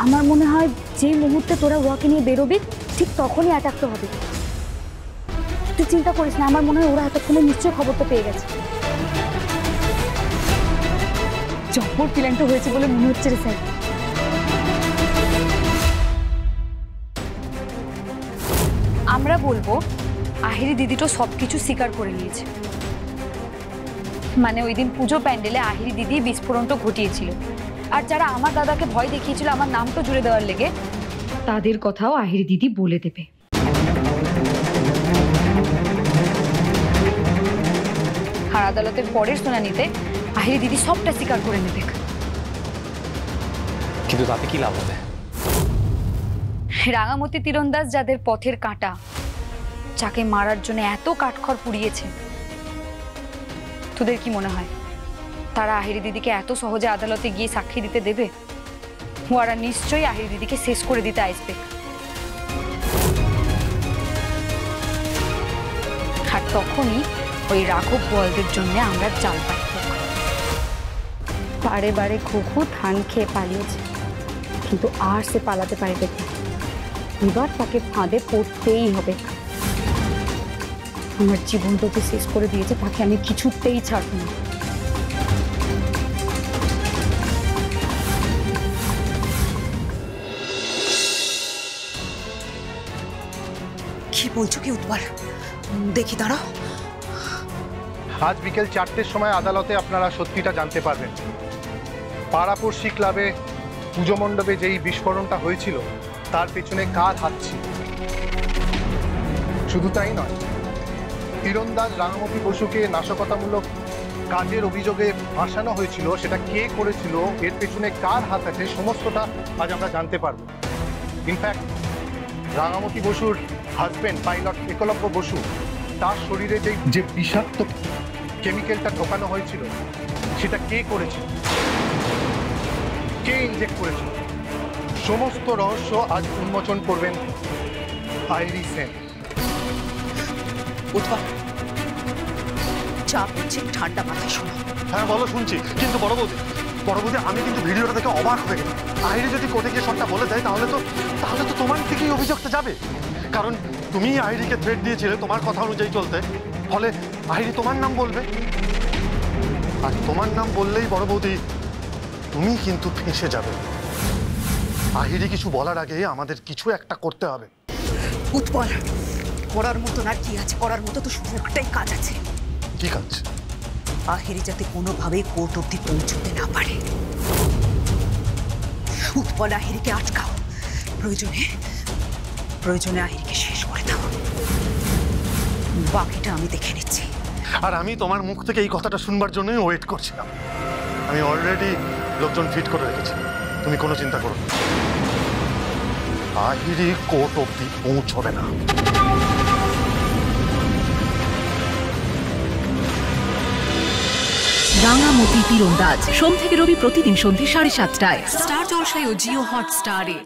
আমার মনে হয় যে মুহূর্তে তোরা ওয়াকে নিয়ে বেরোবি ঠিক তখনই অ্যাটাকটা হবে। তুই চিন্তা করিস না, আমার মনে হয় ওরা এতক্ষণে নিশ্চয়ই খবরটা পেয়ে গেছে। জব্বর প্ল্যানটা হয়েছে বলে মনে হচ্ছে রে স্যার। আমরা বলবো আহিরি দিদি তো সবকিছু স্বীকার করে নিয়েছে। মানে ওই দিন পুজো প্যান্ডেলে আহিরি দিদি বিস্ফোরণটা ঘটিয়েছিল, আর যারা আমার দাদাকে ভয় দেখিয়েছিল আমার নামটা জুড়ে দেওয়ার লেগে, তাদের কথাও আহিরি দিদি বলে দেবে। আর আদালতের পরের শুনানিতে আহিরি দিদি সবটা স্বীকার করে নেবে। কিন্তু তাতে কি লাভ হবে? রাঙামতি তীরন্দাজ যাদের পথের কাঁটা, যাকে মারার জন্য এত কাঠখড় পুড়িয়েছে, তোদের কি মনে হয় তারা আহিরি দিদিকে এত সহজে আদালতে গিয়ে সাক্ষী দিতে দেবে? ওরা নিশ্চয়ই আহিরি দিদিকে শেষ করে দিতে আসবে। আর তখনই ওই রাঘব বোয়ালদের জন্য আমরা জাল পাইব। বারে বারে ঘুঘু ধান খেয়ে পালিয়েছে, কিন্তু আর সে পালাতে পারবে না। এবার তাকে ফাঁদে পড়তেই হবে। আমার জীবনটা যে শেষ করে দিয়েছে তাকে আমি কিছুতেই ছাড়ব না। কি বলছো কি উৎপল? দেখি দাঁড়াও। আজ বিকেল 4টের সময় আদালতে আপনারা সত্যিটা জানতে পারবেন। পাড়াপড়শি ক্লাবে পুজো মণ্ডপে যেই বিস্ফোরণটা হয়েছিল তার পেছনে কার হাত ছিল। শুধু তাই নয়, তীরন্দাজ রাঙামতি বসুকে নাশকতামূলক কাজের অভিযোগে ফাঁসানো হয়েছিল, সেটা কে করেছিল, এর পেছনে কার হাত আছে, সমস্তটা আজ আমরা জানতে পারব। ইনফ্যাক্ট রাঙামতি বসুর হাজবেন্ড পাইলট একলব্য বসু, তার শরীরে যে বিষাক্ত কেমিক্যালটা ঢোকানো হয়েছিল সেটা কে করেছিল, কে ইনজেক্ট করেছিল, সমস্ত রহস্য আজ উন্মোচন করবেন আইরি সেন। উৎপল, চাপ হচ্ছে, ঠান্ডা মাথায় শোনো। হ্যাঁ বলো, শুনছি। কিন্তু বড় বৌদি আমি কিন্তু ভিডিওটা দেখে অবাক হয়ে গেলাম। আহিরি যদি কোর্টে গিয়ে সবটা বলে দেয় তাহলে তো তোমার দিকেই অভিযোগটা যাবে। কারণ তুমি আহিরিকে থ্রেট দিয়েছিলে তোমার কথা অনুযায়ী চলতে, ফলে আহিরি তোমার নাম বলবে। আর তোমার নাম বললেই বড় বৌদি তুমি কিন্তু ফেঁসে যাবে। আহিরি কিছু বলার আগে আমাদের কিছু একটা করতে হবে। উৎপল, করার মতো না কি আছে? করার মতো তো শুধু একটাই কাজ আছে। কি কাজ? আহিরি যাতে কোনোভাবেই কোর্ট অব্দি পৌঁছতে না পারে। উৎপল, আহিরিকে আটকাও। প্রয়োজনে আহিরিকে শেষ করে দাও। বাকিটা আমি দেখে নিচ্ছি। আর আমি তোমার মুখ থেকে এই কথাটা শুনবার জন্যই ওয়েট করছিলাম। আমি অলরেডি লোকজন ফিট করে রেখেছি, তুমি কোনো চিন্তা করো না। আহিরি কোর্ট অব্দি পৌঁছবে না। রাঙামতি তীরন্দাজ সোম থেকে রবি প্রতিদিন সন্ধ্যে 7:30টায় স্টার জলসায় ও জিও হটস্টারে।